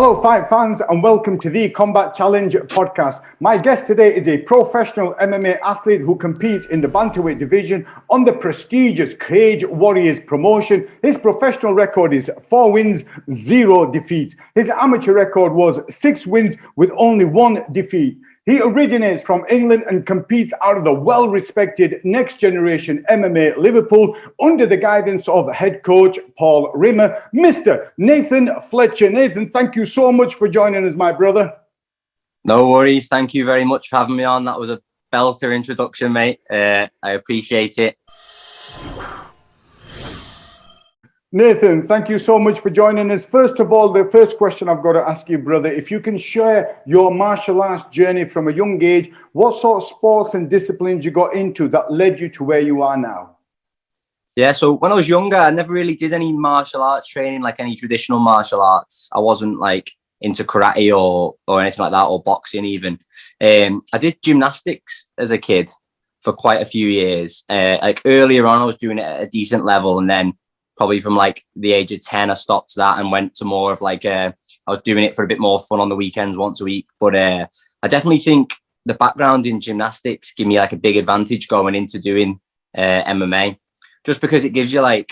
Hello, fight fans, and welcome to the Combat Challenge podcast. My guest today is a professional MMA athlete who competes in the bantamweight division on the prestigious Cagewarriors promotion. His professional record is 4 wins, 0 defeats. His amateur record was 6 wins with only 1 defeat. He originates from England and competes out of the well-respected Next Generation MMA Liverpool under the guidance of head coach Paul Rimmer, Mr. Nathan Fletcher. Nathan, thank you so much for joining us, my brother. No worries. Thank you very much for having me on. That was a belter introduction, mate. I appreciate it. Nathan, thank you so much for joining us. First of all, the first question I've got to ask you, brother, if you can share your martial arts journey from a young age, what sort of sports and disciplines you got into that led you to where you are now? Yeah, so when I was younger, I never really did any martial arts training, like any traditional martial arts. I wasn't like into karate or anything like that, or boxing even. I did gymnastics as a kid for quite a few years. Like earlier on, I was doing it at a decent level, and then probably from like the age of 10, I stopped that and went to more of like, I was doing it for a bit more fun on the weekends once a week. But I definitely think the background in gymnastics gave me like a big advantage going into doing MMA, just because it gives you like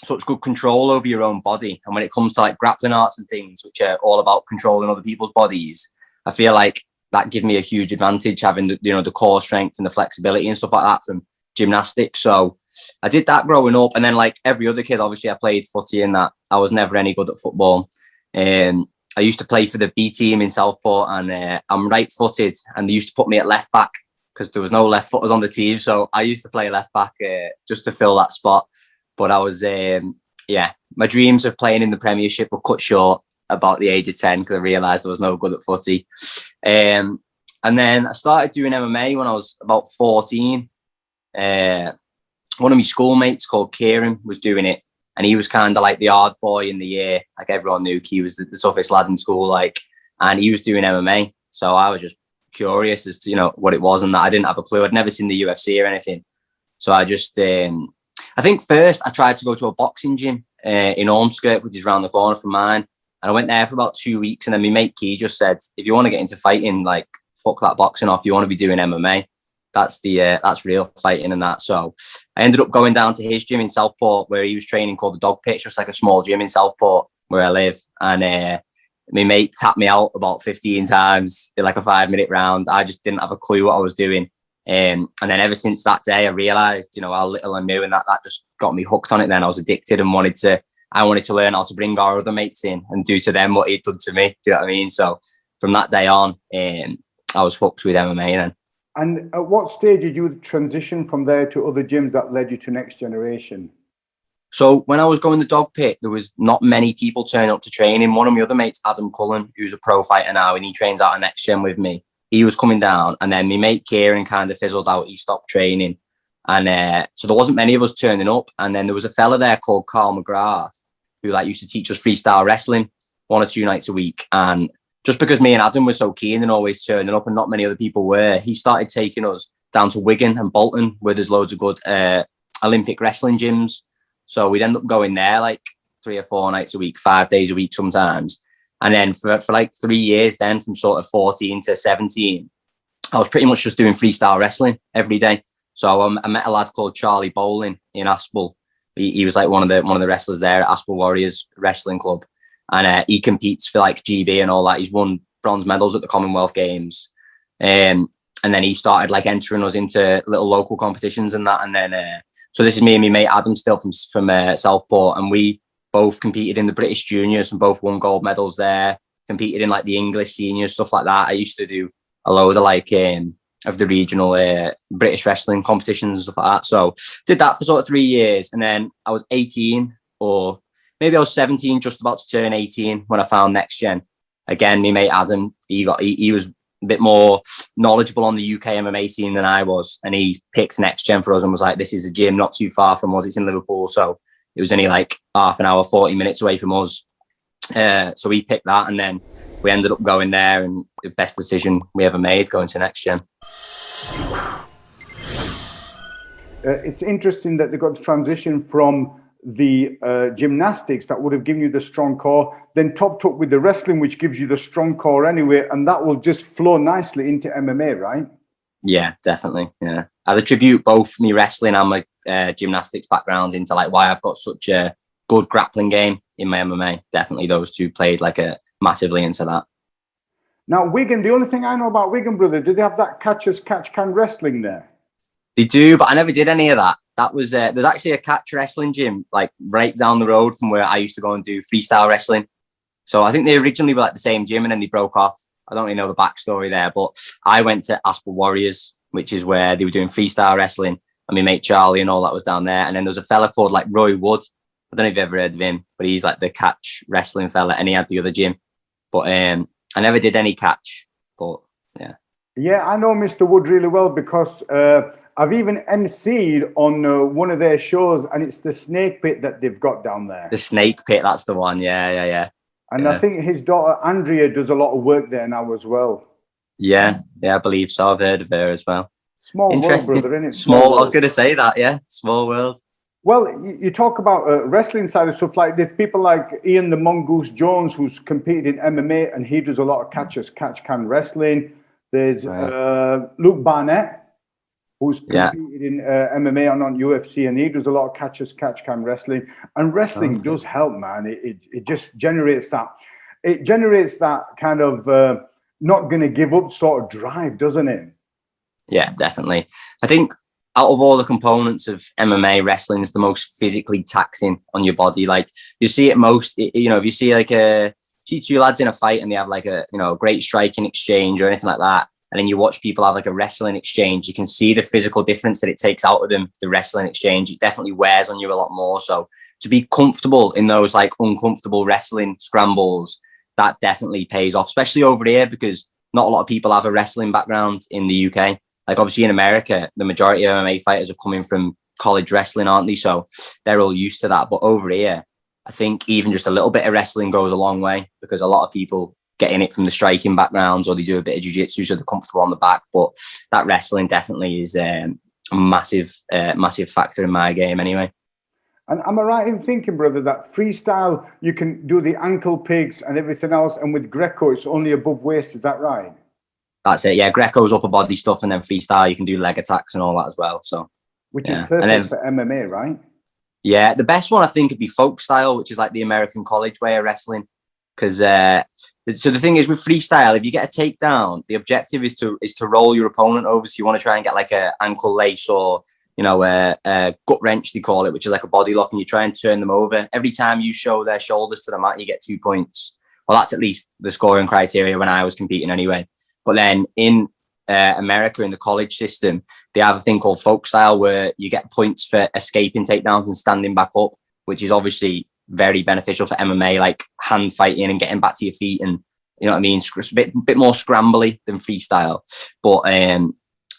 such good control over your own body. And when it comes to like grappling arts and things, which are all about controlling other people's bodies, I feel like that gave me a huge advantage, having the core strength and the flexibility and stuff like that from gymnastics. So I did that growing up, and then like every other kid, obviously I played footy, and that I was never any good at football. I used to play for the B team in Southport, and I'm right-footed, and they used to put me at left back because there was no left footers on the team. So I used to play left back just to fill that spot. But I was, my dreams of playing in the Premiership were cut short about the age of 10 because I realised I was no good at footy. And then I started doing MMA when I was about 14. One of my schoolmates called Kieran was doing it, and he was kind of like the hard boy in the year. Like everyone knew he was the toughest lad in school, like, and he was doing MMA. So I was just curious as to, what it was, and that I didn't have a clue. I'd never seen the UFC or anything. So I just, I think first I tried to go to a boxing gym in Ormskirk, which is around the corner from mine. And I went there for about 2 weeks, and then my mate Key just said, if you want to get into fighting, like, fuck that boxing off. You want to be doing MMA. That's real fighting and that. So I ended up going down to his gym in Southport, where he was training, called the Dog Pit, just like a small gym in Southport where I live. And my mate tapped me out about 15 times in like a 5-minute round. I just didn't have a clue what I was doing. And then ever since that day, I realised, how little I knew, and that just got me hooked on it. Then I was addicted and wanted to learn how to bring our other mates in and do to them what he'd done to me. Do you know what I mean? So from that day on, I was hooked with MMA then. And at what stage did you transition from there to other gyms that led you to Next Generation? So when I was going to the Dog Pit, there was not many people turning up to training. One of my other mates, Adam Cullen, who's a pro fighter now, and he trains out of Next Gen with me, he was coming down. And then my mate Kieran kind of fizzled out. He stopped training. And so there wasn't many of us turning up. And then there was a fella there called Carl McGrath, who like used to teach us freestyle wrestling 1 or 2 nights a week. And just because me and Adam were so keen and always turning up and not many other people were, he started taking us down to Wigan and Bolton, where there's loads of good Olympic wrestling gyms. So we'd end up going there like 3 or 4 nights a week, 5 days a week sometimes. And then for like 3 years then, from sort of 14 to 17, I was pretty much just doing freestyle wrestling every day. So I met a lad called Charlie Bowling in Aspel. He was like one of the wrestlers there at Cagewarriors Wrestling Club. And he competes for like GB and all that. He's won bronze medals at the Commonwealth Games. And then he started like entering us into little local competitions and that. And then, so this is me and my mate Adam, still from Southport. And we both competed in the British juniors and both won gold medals there. Competed in like the English seniors, stuff like that. I used to do a load of like, of the regional British wrestling competitions and stuff like that. So did that for sort of 3 years. And then I was 18, or maybe I was 17, just about to turn 18 when I found Next Gen. Again, my mate Adam, he was a bit more knowledgeable on the UK MMA scene than I was. And he picked Next Gen for us and was like, this is a gym not too far from us. It's in Liverpool. So it was only like half an hour, 40 minutes away from us. So we picked that, and then we ended up going there, and the best decision we ever made, going to Next Gen. It's interesting that they got to transition from the gymnastics that would have given you the strong core, then topped up with the wrestling, which gives you the strong core anyway, and that will just flow nicely into MMA, right? Yeah, definitely. Yeah, I attribute both me wrestling and my gymnastics background into like why I've got such a good grappling game in my MMA. Definitely, those two played like a massively into that. Now, Wigan, the only thing I know about Wigan, brother, did they have that catch-as-catch-can wrestling there? They do, but I never did any of that. That was there's actually a catch wrestling gym like right down the road from where I used to go and do freestyle wrestling. So I think they originally were like the same gym and then they broke off. I don't really know the backstory there, but I went to Cagewarriors, which is where they were doing freestyle wrestling, and my mate Charlie and all that was down there. And then there was a fella called like Roy Wood. I don't know if you've ever heard of him, but he's like the catch wrestling fella, and he had the other gym. But I never did any catch. But yeah. Yeah, I know Mr. Wood really well because I've even emceed on one of their shows, and it's the Snake Pit that they've got down there. The Snake Pit, that's the one. Yeah. And I think his daughter Andrea does a lot of work there now as well. Yeah, I believe so. I've heard of her as well. Small world, brother, isn't it? Small. I was going to say that. Yeah, small world. Well, you talk about wrestling side of stuff. Like there's people like Ian the Mongoose Jones, who's competed in MMA, and he does a lot of catch-can wrestling. There's Luke Barnett, who's competed in MMA and on UFC, and he does a lot of catch-can wrestling. And wrestling does help, man. It just generates that. It generates that kind of not going to give up sort of drive, doesn't it? Yeah, definitely. I think out of all the components of MMA, wrestling is the most physically taxing on your body. Like you see it most, if you see like see two lads in a fight and they have like a great striking exchange or anything like that, and then you watch people have like a wrestling exchange, you can see the physical difference that it takes out of them. The wrestling exchange, it definitely wears on you a lot more. So to be comfortable in those like uncomfortable wrestling scrambles, that definitely pays off, especially over here, because not a lot of people have a wrestling background in the UK. Like obviously in America, the majority of MMA fighters are coming from college wrestling, aren't they? So they're all used to that. But over here, I think even just a little bit of wrestling goes a long way, because a lot of people get in it from the striking backgrounds, or they do a bit of jiu-jitsu, so they're comfortable on the back. But that wrestling definitely is a massive factor in my game anyway. And am I right in thinking, brother, that freestyle, you can do the ankle pigs and everything else, and with Greco, it's only above waist, is that right? That's it, yeah. Greco's upper body stuff, and then freestyle, you can do leg attacks and all that as well. So, which is perfect for MMA, right? Yeah, the best one I think would be folk style, which is like the American college way of wrestling. Because so the thing is with freestyle, if you get a takedown, the objective is to roll your opponent over. So you want to try and get like a ankle lace or a gut wrench, they call it, which is like a body lock, and you try and turn them over. Every time you show their shoulders to the mat, you get 2 points. Well, that's at least the scoring criteria when I was competing anyway. But then in America, in the college system, they have a thing called folk style where you get points for escaping takedowns and standing back up, which is obviously very beneficial for MMA, like hand fighting and getting back to your feet, and you know what I mean, a bit more scrambly than freestyle. But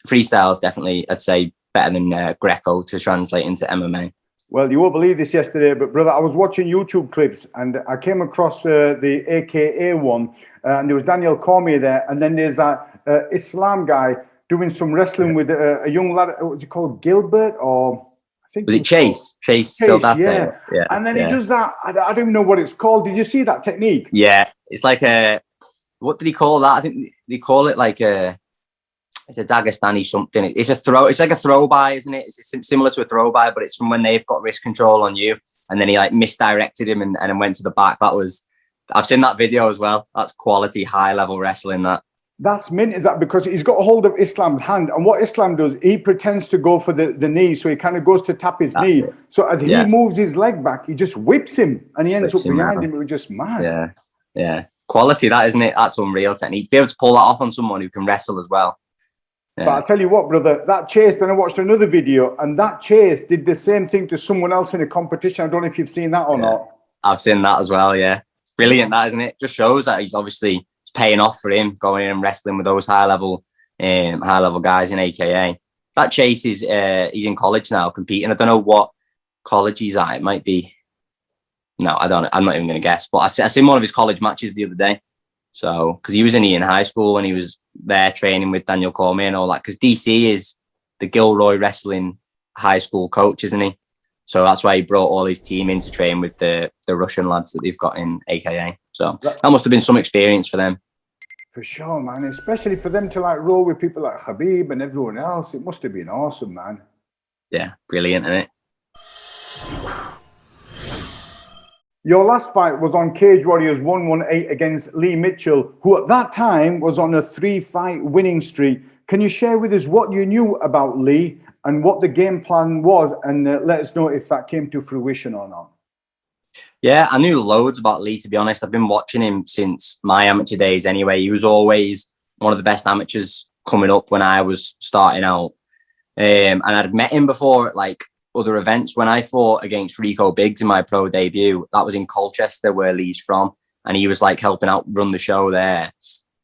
freestyle is definitely, I'd say, better than Greco to translate into MMA. Well, you won't believe this yesterday, but brother, I was watching YouTube clips and I came across the AKA one, and there was Daniel Cormier there, and then there's that Islam guy doing some wrestling with a young lad. What's he called, Gilbert, or I think was it Chase? Chase, so that's it. Yeah. And then he does that. I don't even know what it's called. Did you see that technique? Yeah, it's like what did he call that? I think they call it like it's a Dagestani something. It's a throw. It's like a throw by, isn't it? It's similar to a throw by, but it's from when they've got wrist control on you, and then he like misdirected him and then went to the back. I've seen that video as well. That's quality, high level wrestling. That's mint, is that because he's got a hold of Islam's hand, and what Islam does, he pretends to go for the knee, so he kind of goes to tap his knee. So as he moves his leg back, he just whips him, and he ends up behind him. It was just mad. Yeah. Quality, that, isn't it? That's unreal technique. To be able to pull that off on someone who can wrestle as well. Yeah. But I tell you what, brother, that Chase, then I watched another video, and that Chase did the same thing to someone else in a competition. I don't know if you've seen that or not. I've seen that as well, yeah. It's brilliant, that, isn't it? Just shows that he's obviously paying off for him going in and wrestling with those high level guys in AKA. That Chase is he's in college now competing. I don't know what college he's at. It might be. No, I don't know. I'm not even going to guess. But I seen one of his college matches the other day. So, because he was in high school when he was there training with Daniel Cormier and all that. Because DC is the Gilroy Wrestling high school coach, isn't he? So that's why he brought all his team in to train with the Russian lads that they've got in AKA. So that must have been some experience for them. For sure, man. Especially for them to like roll with people like Khabib and everyone else. It must have been awesome, man. Yeah, brilliant, isn't it? Your last fight was on Cagewarriors 118 against Lee Mitchell, who at that time was on a 3-fight winning streak. Can you share with us what you knew about Lee and what the game plan was, and let us know if that came to fruition or not? Yeah, I knew loads about Lee, to be honest. I've been watching him since my amateur days anyway. He was always one of the best amateurs coming up when I was starting out. And I'd met him before at like other events. When I fought against Rico Biggs in my pro debut, that was in Colchester, where Lee's from. And he was like helping out run the show there.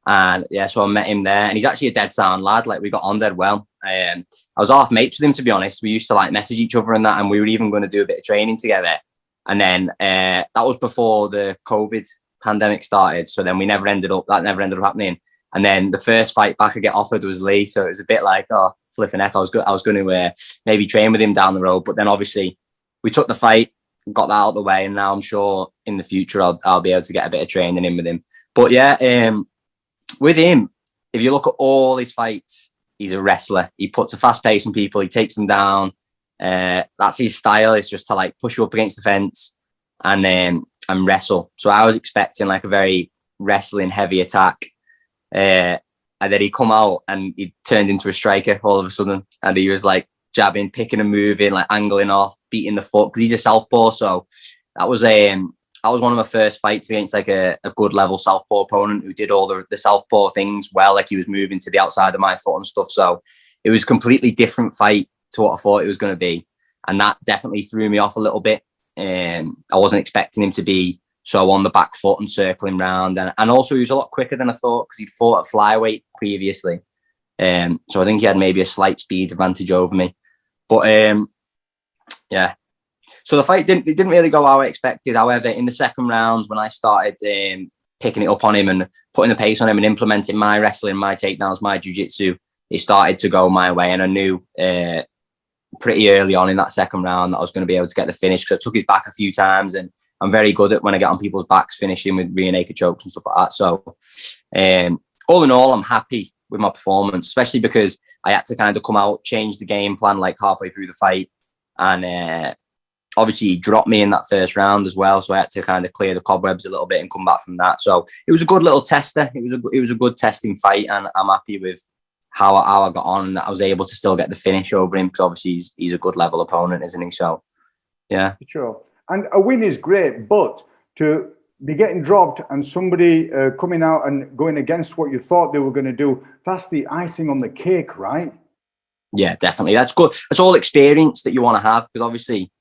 And yeah, so I met him there. And he's actually a dead sound lad. Like, we got on dead well. I was half mates with him, to be honest. We used to like message each other and that. And we were even going to do a bit of training together. And then that was before the COVID pandemic started. So then that never ended up happening. And then the first fight back I get offered was Lee. So it was a bit like, oh, flipping heck, I was going to maybe train with him down the road. But then obviously we took the fight, got that out of the way. And now I'm sure in the future I'll be able to get a bit of training in with him. But yeah, with him, if you look at all his fights, he's a wrestler. He puts a fast pace on people. He takes them down. That's his style, is just to like push you up against the fence and wrestle. So I was expecting like a very wrestling heavy attack, and then he come out and he turned into a striker all of a sudden, and he was like jabbing, picking and moving, like angling off, beating the foot, because he's a southpaw. So that was one of my first fights against like a good level southpaw opponent who did all the southpaw things well, like he was moving to the outside of my foot and stuff. So it was a completely different fight to what I thought it was going to be, and that definitely threw me off a little bit. I wasn't expecting him to be so on the back foot and circling round, and also he was a lot quicker than I thought, because he'd fought at flyweight previously. So I think he had maybe a slight speed advantage over me. But yeah, so the fight didn't really go how I expected. However, in the second round, when I started picking it up on him and putting the pace on him and implementing my wrestling, my takedowns, my jiu-jitsu, it started to go my way. And I knew pretty early on in that second round that I was going to be able to get the finish, because I took his back a few times, and I'm very good at, when I get on people's backs, finishing with rear naked chokes and stuff like that. So all in all, I'm happy with my performance, especially because I had to kind of come out, change the game plan like halfway through the fight. And obviously he dropped me in that first round as well. So I had to kind of clear the cobwebs a little bit and come back from that. So it was a good little tester. It was a good testing fight, and I'm happy with how I got on, and that I was able to still get the finish over him, because obviously he's a good level opponent, isn't he? So yeah. Sure. And a win is great, but to be getting dropped and somebody coming out and going against what you thought they were going to do, that's the icing on the cake, right? Yeah, definitely. That's good. That's all experience that you want to have, because obviously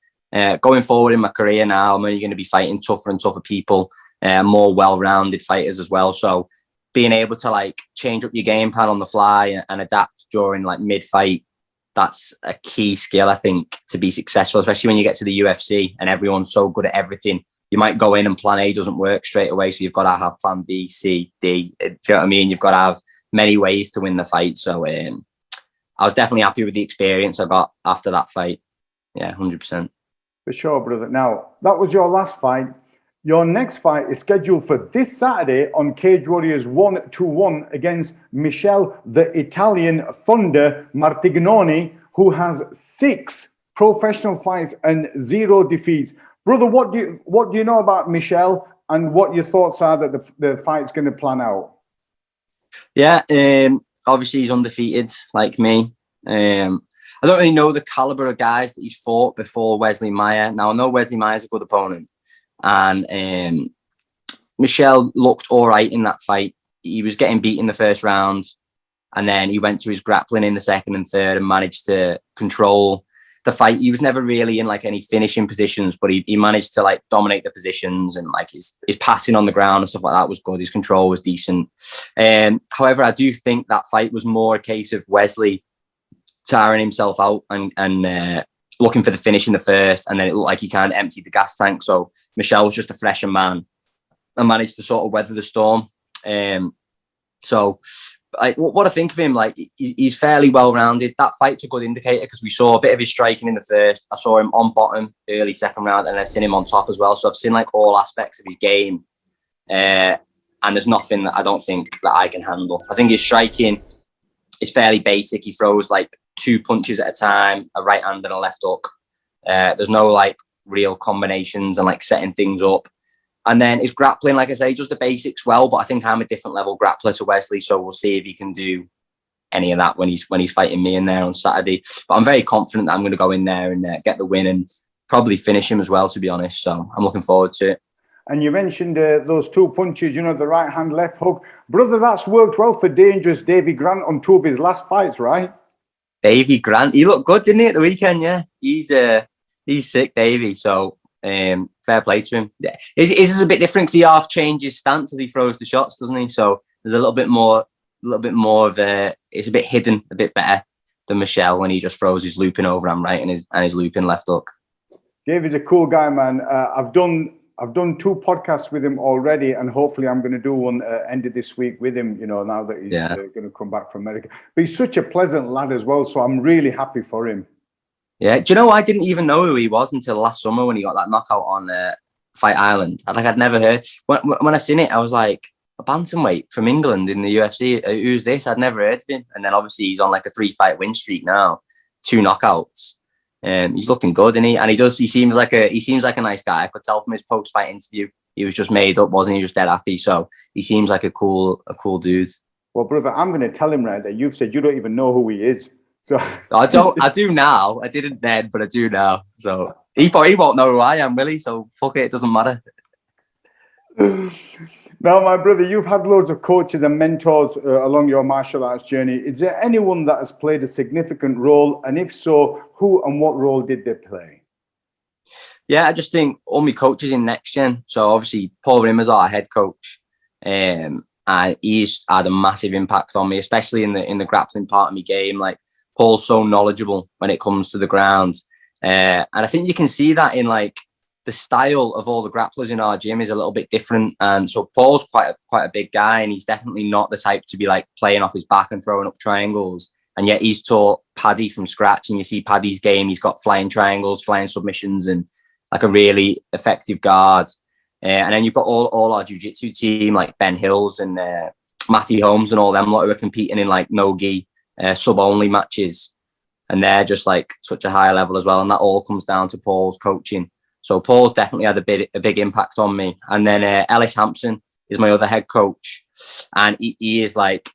going forward in my career now, I'm only going to be fighting tougher and tougher people, more well-rounded fighters as well. So being able to like change up your game plan on the fly and adapt during like mid-fight, that's a key skill, I think, to be successful, especially when you get to the UFC and everyone's so good at everything. You might go in and plan A doesn't work straight away, so you've got to have plan B, C, D. Do you know what I mean? You've got to have many ways to win the fight. So I was definitely happy with the experience I got after that fight. Yeah, 100%. For sure, brother. Now, that was your last fight. Your next fight is scheduled for this Saturday on Cagewarriors 121 against Michel, the Italian Thunder Martignoni, who has 6 professional fights and 0 defeats. Brother, what do you know about Michel, and what your thoughts are that the fight's going to plan out? Yeah, obviously he's undefeated like me. I don't really know the caliber of guys that he's fought before Wesley Meyer. Now, I know Wesley Meyer's a good opponent, and Michel looked all right in that fight. He was getting beat in the first round, and then he went to his grappling in the second and third and managed to control the fight. He was never really in like any finishing positions, but he managed to like dominate the positions, and like his passing on the ground and stuff like that was good. His control was decent. However, I do think that fight was more a case of Wesley tiring himself out and looking for the finish in the first, and then it looked like he kind of emptied the gas tank. So Michel was just a fresher man and managed to sort of weather the storm. So like what I think of him, like he's fairly well rounded. That fight's a good indicator because we saw a bit of his striking in the first. I saw him on bottom early second round, and I've seen him on top as well. So I've seen like all aspects of his game, and there's nothing that I don't think that I can handle. I think his striking is fairly basic. He throws like 2 punches at a time, a right hand and a left hook. There's no like real combinations and like setting things up. And then his grappling, like I say, he does the basics well, but I think I'm a different level grappler to Wesley, so we'll see if he can do any of that when he's fighting me in there on Saturday. But I'm very confident that I'm going to go in there and get the win and probably finish him as well, to be honest. So I'm looking forward to it. And you mentioned those 2 punches, you know, the right hand, left hook. Brother, that's worked well for Dangerous Davy Grant on 2 of his last fights, right? Davy Grant, he looked good, didn't he, at the weekend? Yeah, he's sick, Davy. So fair play to him. Yeah. His is a bit different because he half changes stance as he throws the shots, doesn't he? So there's a little bit more of it's a bit hidden, a bit better than Michelle when he just throws his looping overhand right and his looping left hook. Davy's a cool guy, man. I've done 2 podcasts with him already, and hopefully I'm going to do one end of this week with him, you know, now that he's going to come back from America. But he's such a pleasant lad as well, so I'm really happy for him. Yeah, do you know, I didn't even know who he was until last summer when he got that knockout on Fight Island. I'd never heard. When I seen it, I was like, a bantamweight from England in the UFC, who's this? I'd never heard of him. And then obviously he's on like a 3-fight win streak now, 2 knockouts. He's looking good, isn't he? And he seems like a nice guy. I could tell from his post-fight interview, he was just made up, wasn't he? Just dead happy. So he seems like a cool dude. Well, brother, I'm going to tell him right that you've said you don't even know who he is. So I do now. I didn't then, but I do now. So he won't know who I am, will he? So fuck it, it doesn't matter. Now, my brother, you've had loads of coaches and mentors along your martial arts journey. Is there anyone that has played a significant role? And if so, who and what role did they play? Yeah, I just think all my coaches in Next Gen. So obviously Paul Rimmer's our head coach. And he's had a massive impact on me, especially in the grappling part of my game. Like, Paul's so knowledgeable when it comes to the ground. And I think you can see that in like the style of all the grapplers in our gym is a little bit different. And so Paul's quite a big guy, and he's definitely not the type to be like playing off his back and throwing up triangles. And yet he's taught Paddy from scratch. And you see Paddy's game, he's got flying triangles, flying submissions, and like a really effective guard. And then you've got all our jiu-jitsu team, like Ben Hills and Matty Holmes and all them lot who are competing in like no-gi sub-only matches. And they're just like such a high level as well. And that all comes down to Paul's coaching. So Paul's definitely had a big impact on me. And then Ellis Hampson is my other head coach. And he is like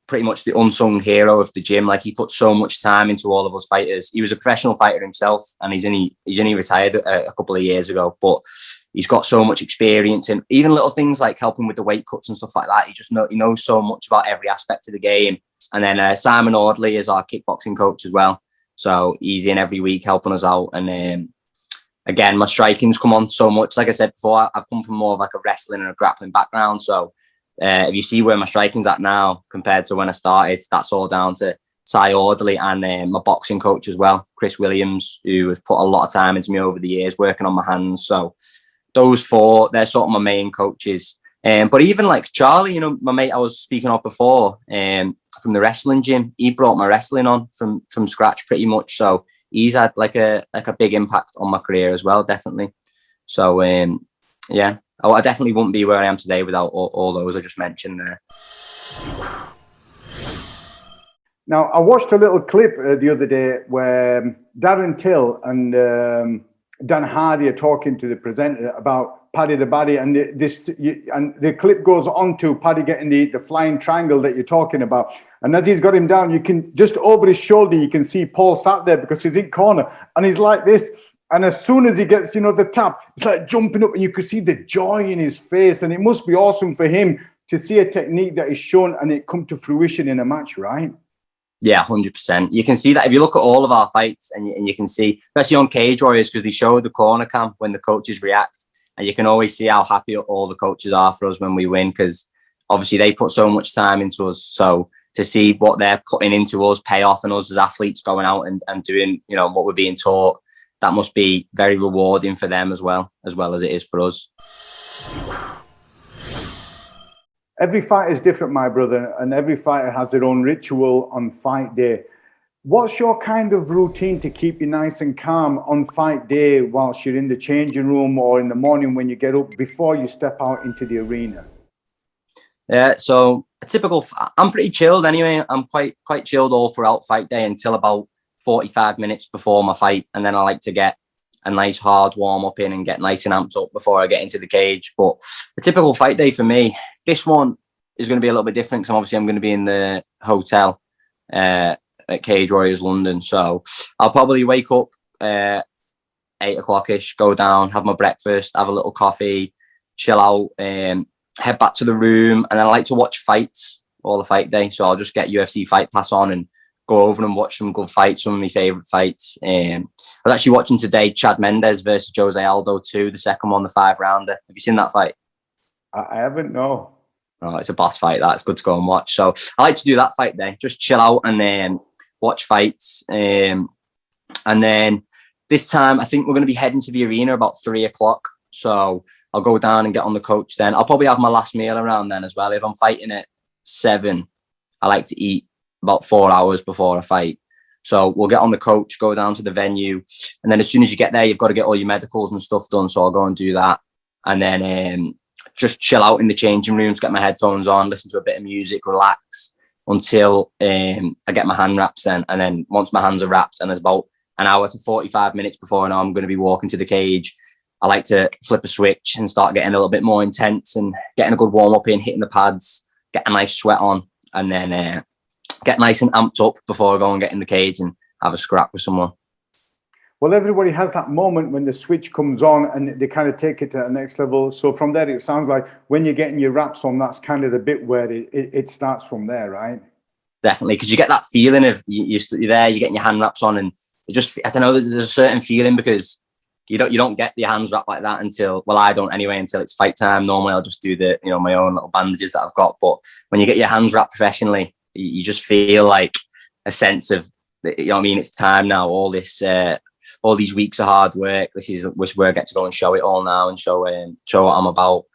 pretty much the unsung hero of the gym. Like, he put so much time into all of us fighters. He was a professional fighter himself, and he's only retired a couple of years ago. But he's got so much experience, and even little things like helping with the weight cuts and stuff like that. He knows so much about every aspect of the game. And then Simon Audley is our kickboxing coach as well. So he's in every week helping us out. And again, my striking's come on so much. Like I said before, I've come from more of like a wrestling and a grappling background. So if you see where my striking's at now compared to when I started, that's all down to Cy Audley and my boxing coach as well, Chris Williams, who has put a lot of time into me over the years, working on my hands. So those 4, they're sort of my main coaches. But even like Charlie, you know, my mate I was speaking of before, from the wrestling gym, he brought my wrestling on from scratch pretty much. So he's had like a big impact on my career as well, definitely. So yeah, I definitely wouldn't be where I am today without all those I just mentioned there. Now, I watched a little clip the other day where Darren Till and Dan Hardy are talking to the presenter about Paddy the Baddy, and the clip goes on to Paddy getting the flying triangle that you're talking about. And as he's got him down, you can just over his shoulder, you can see Paul sat there because he's in corner and he's like this. And as soon as he gets, you know, the tap, it's like jumping up, and you could see the joy in his face. And it must be awesome for him to see a technique that is shown and it come to fruition in a match, right? Yeah, 100%. You can see that if you look at all of our fights, and you can see, especially on Cagewarriors, because they show the corner cam when the coaches react, and you can always see how happy all the coaches are for us when we win, because obviously they put so much time into us. So to see what they're putting into us pay off, and us as athletes going out and doing, you know, what we're being taught, that must be very rewarding for them as well as it is for us. Every fight is different, my brother, and every fighter has their own ritual on fight day. What's your kind of routine to keep you nice and calm on fight day whilst you're in the changing room or in the morning when you get up before you step out into the arena? Yeah, so I'm pretty chilled anyway. I'm quite chilled all throughout fight day until about 45 minutes before my fight. And then I like to get a nice hard warm up in and get nice and amped up before I get into the cage. But a typical fight day for me, this one is going to be a little bit different because I'm going to be in the hotel at Cagewarriors London. So I'll probably wake up 8 o'clock-ish, go down, have my breakfast, have a little coffee, chill out, head back to the room. And then I like to watch fights all the fight day. So I'll just get UFC Fight Pass on and go over and watch some good fights, some of my favourite fights. I was actually watching today Chad Mendes versus Jose Aldo 2, the second one, the 5-rounder. Have you seen that fight? I haven't, no. Oh, it's a boss fight. That's good to go and watch. So I like to do that fight day, just chill out and then watch fights. And then this time, I think we're going to be heading to the arena about 3 o'clock. So I'll go down and get on the coach then. I'll probably have my last meal around then as well. If I'm fighting at 7, I like to eat about 4 hours before a fight. So we'll get on the coach, go down to the venue. And then as soon as you get there, you've got to get all your medicals and stuff done. So I'll go and do that. And then just chill out in the changing rooms, get my headphones on, listen to a bit of music, relax until I get my hand wraps then. And then once my hands are wrapped and there's about an hour to 45 minutes before I know I'm going to be walking to the cage, I like to flip a switch and start getting a little bit more intense and getting a good warm up in, hitting the pads, get a nice sweat on, and then get nice and amped up before I go and get in the cage and have a scrap with someone. Well, everybody has that moment when the switch comes on and they kind of take it to the next level. So from there, it sounds like when you're getting your wraps on, that's kind of the bit where it starts from there, right? Definitely, because you get that feeling of you're there, you're getting your hand wraps on, and it just, I don't know, there's a certain feeling because you don't get your hands wrapped like that until, well, I don't anyway, until it's fight time. Normally I'll just do my own little bandages that I've got. But when you get your hands wrapped professionally, you just feel like a sense of, it's time now. All these weeks of hard work. This is where I get to go and show it all now and show what I'm about.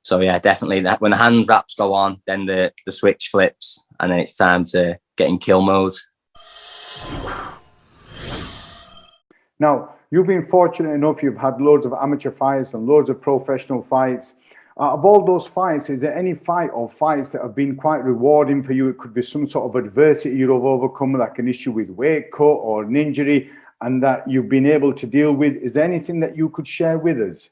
So yeah, definitely that when the hand wraps go on, then the switch flips and then it's time to get in kill mode. Now, you've been fortunate enough, you've had loads of amateur fights and loads of professional fights. Of all those fights, is there any fight or fights that have been quite rewarding for you? It could be some sort of adversity you've overcome, like an issue with weight cut or an injury, and that you've been able to deal with. Is there anything that you could share with us?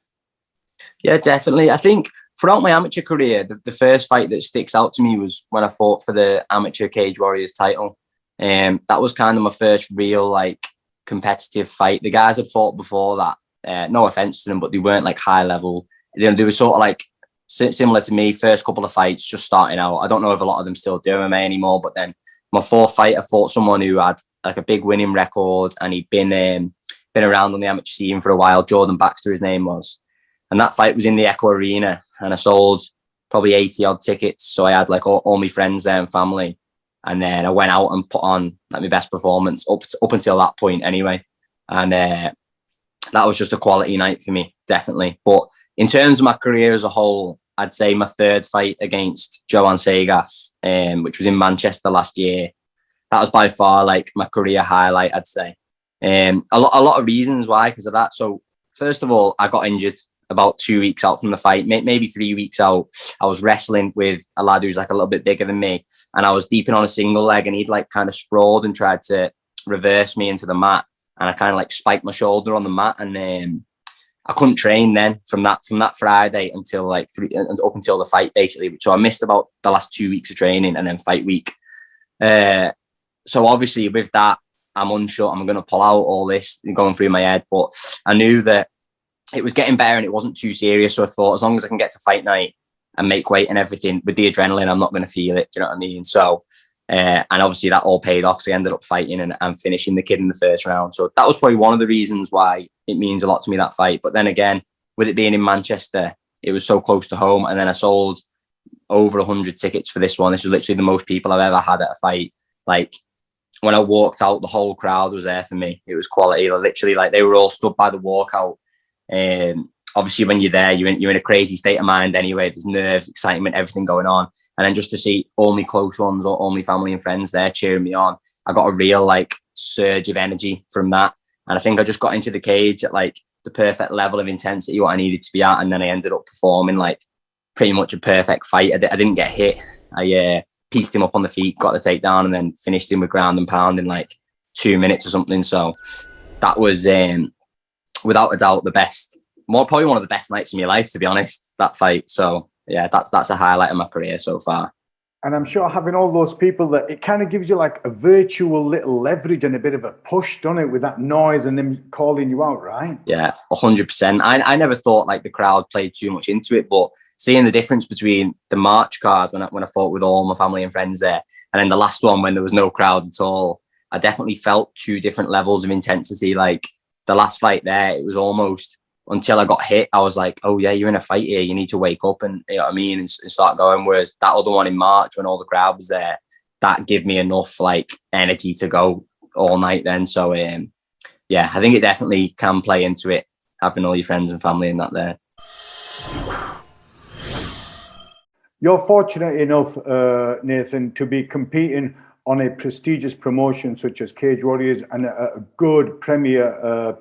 Yeah, definitely. I think throughout my amateur career, the first fight that sticks out to me was when I fought for the amateur Cagewarriors title. That was kind of my first real competitive fight. The guys had fought before that. No offense to them, but they weren't high level. They were sort of similar to me, first couple of fights, just starting out. I don't know if a lot of them still do MMA anymore, but then my fourth fight, I fought someone who had a big winning record and he'd been around on the amateur scene for a while. Jordan Baxter, his name was. And that fight was in the Echo Arena and I sold probably 80 odd tickets. So I had all my friends there and family. And then I went out and put on my best performance up until that point anyway. And that was just a quality night for me, definitely. But in terms of my career as a whole, I'd say my third fight against Joan Segas, which was in Manchester last year, that was by far my career highlight, I'd say. A lot of reasons why because of that. So first of all, I got injured about 2 weeks out from the fight, maybe 3 weeks out. I was wrestling with a lad who's a little bit bigger than me, and I was deep in on a single leg, and he'd kind of sprawled and tried to reverse me into the mat, and I kind of spiked my shoulder on the mat, and I couldn't train then from that Friday until up until the fight basically. So I missed about the last 2 weeks of training and then fight week. So obviously with that, I'm unsure I'm going to pull out all this going through my head, but I knew that it was getting better and it wasn't too serious. So I thought as long as I can get to fight night and make weight and everything with the adrenaline, I'm not going to feel it. Do you know what I mean? So, and obviously that all paid off. So I ended up fighting and finishing the kid in the first round. So that was probably one of the reasons why it means a lot to me, that fight. But then again, with it being in Manchester, it was so close to home. And then I sold over 100 tickets for this one. This was literally the most people I've ever had at a fight. When I walked out, the whole crowd was there for me. It was quality. Literally, they were all stood by the walkout. Obviously, when you're there, you're in a crazy state of mind anyway. There's nerves, excitement, everything going on. And then just to see all my close ones or all my family and friends there cheering me on, I got a real like surge of energy from that. And I think I just got into the cage at like the perfect level of intensity what I needed to be at, and then I ended up performing like pretty much a perfect fight. I didn't get hit. I pieced him up on the feet, got the takedown, and then finished him with ground and pound in like 2 minutes or something. So that was without a doubt the best, probably one of the best nights of my life, to be honest, that fight. So yeah, that's a highlight of my career so far. And I'm sure having all those people, that it kind of gives you like a virtual little leverage and a bit of a push, doesn't it, with that noise and them calling you out, right? Yeah, 100%. I never thought like the crowd played too much into it, but seeing the difference between the March card when I fought with all my family and friends there, and then the last one when there was no crowd at all, I definitely felt two different levels of intensity. Like the last fight there, it was almost, until I got hit, I was like, oh yeah, you're in a fight here. You need to wake up and, you know what I mean, and start going. Whereas that other one in March, when all the crowd was there, that gave me enough like energy to go all night then. So yeah, I think it definitely can play into it, having all your friends and family and that there. You're fortunate enough, Nathan, to be competing on a prestigious promotion such as Cagewarriors and a good premier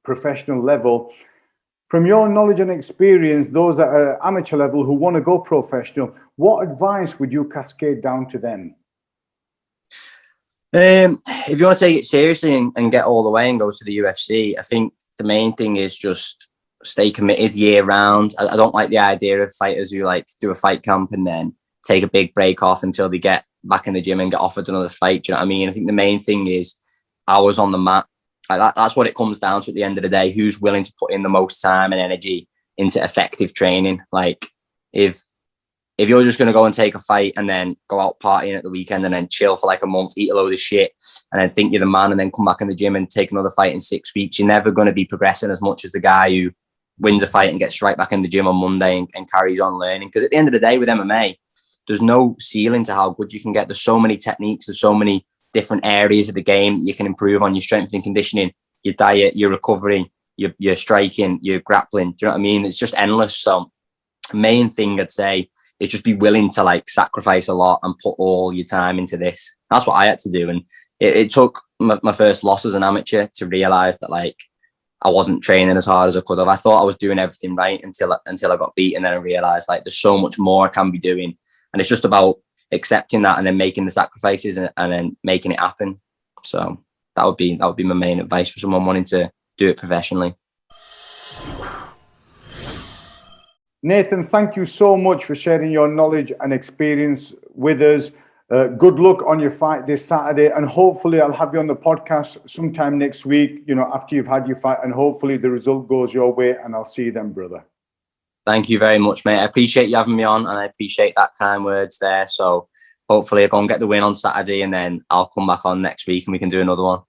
professional level. From your knowledge and experience, those at an amateur level who want to go professional, what advice would you cascade down to them? If you want to take it seriously and get all the way and go to the UFC, I think the main thing is just stay committed year round. I don't like the idea of fighters who like do a fight camp and then take a big break off until they get back in the gym and get offered another fight. Do you know what I mean? I think the main thing is hours on the mat. That's what it comes down to at the end of the day. Who's willing to put in the most time and energy into effective training? Like if you're just going to go and take a fight and then go out partying at the weekend and then chill for like a month, eat a load of shit and then think you're the man and then come back in the gym and take another fight in 6 weeks, you're never going to be progressing as much as the guy who wins a fight and gets right back in the gym on Monday and carries on learning. Because at the end of the day with MMA, there's no ceiling to how good you can get. There's so many techniques, there's so many different areas of the game that you can improve on: your strength and conditioning, your diet, your recovery, your striking, your grappling. Do you know what I mean? It's just endless. So main thing I'd say is just be willing to like sacrifice a lot and put all your time into this. That's what I had to do. And it took my first loss as an amateur to realize that like I wasn't training as hard as I could have. I thought I was doing everything right until I got beat. And then I realized like there's so much more I can be doing. And it's just about accepting that and then making the sacrifices and then making it happen. So that would be my main advice for someone wanting to do it professionally. Nathan, thank you so much for sharing your knowledge and experience with us. Good luck on your fight this Saturday, and hopefully I'll have you on the podcast sometime next week, you know, after you've had your fight, and hopefully the result goes your way, and I'll see you then, brother. Thank you very much, mate. I appreciate you having me on, and I appreciate that kind words there. So hopefully I'll go and get the win on Saturday, and then I'll come back on next week and we can do another one.